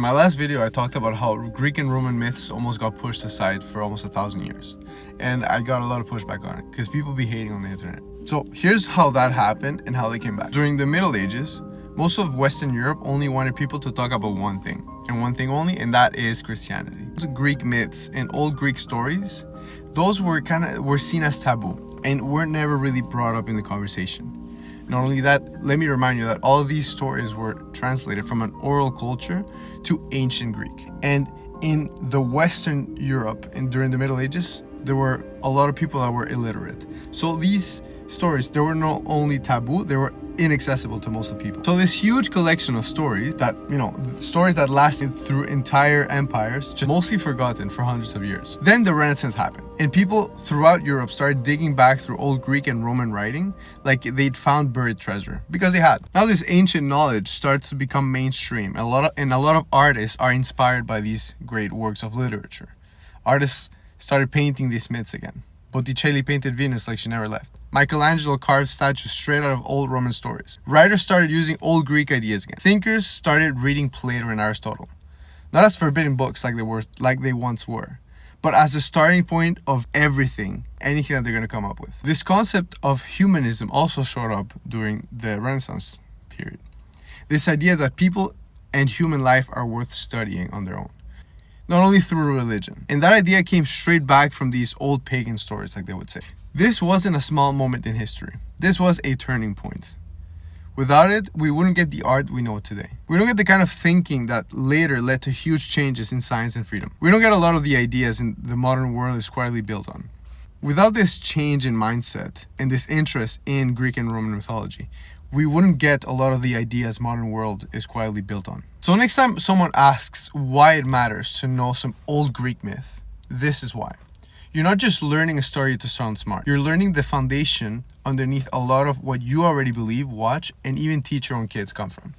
In my last video, I talked about how Greek and Roman myths almost got pushed aside for almost 1,000 years. And I got a lot of pushback on it because people be hating on the internet. So here's how that happened and how they came back. During the Middle Ages, most of Western Europe only wanted people to talk about one thing, and one thing only, and that is Christianity. The Greek myths and old Greek stories, those were seen as taboo and were never really brought up in the conversation. Not only that, let me remind you that all of these stories were translated from an oral culture to ancient Greek. And in the Western Europe and during the Middle Ages, there were a lot of people that were illiterate. So these stories, they were not only taboo, they were inaccessible to most of the people. So this huge collection of stories that, stories that lasted through entire empires, just mostly forgotten for hundreds of years. Then the Renaissance happened, and people throughout Europe started digging back through old Greek and Roman writing like they'd found buried treasure, because they had. Now this ancient knowledge starts to become mainstream, and a lot of artists are inspired by these great works of literature. Artists started painting these myths again. Botticelli painted Venus like she never left. Michelangelo carved statues straight out of old Roman stories. Writers started using old Greek ideas again. Thinkers started reading Plato and Aristotle, not as forbidden books like they once were, but as the starting point of anything that they're going to come up with. This concept of humanism also showed up during the Renaissance period. This idea that people and human life are worth studying on their own, not only through religion. And that idea came straight back from these old pagan stories, like they would say. This wasn't a small moment in history. This was a turning point. Without it, we wouldn't get the art we know today. We don't get the kind of thinking that later led to huge changes in science and freedom. We don't get a lot of the ideas the modern world is quietly built on. Without this change in mindset and this interest in Greek and Roman mythology, we wouldn't get a lot of the ideas modern world is quietly built on. So next time someone asks why it matters to know some old Greek myth, this is why. You're not just learning a story to sound smart. You're learning the foundation underneath a lot of what you already believe, watch, and even teach your own kids come from.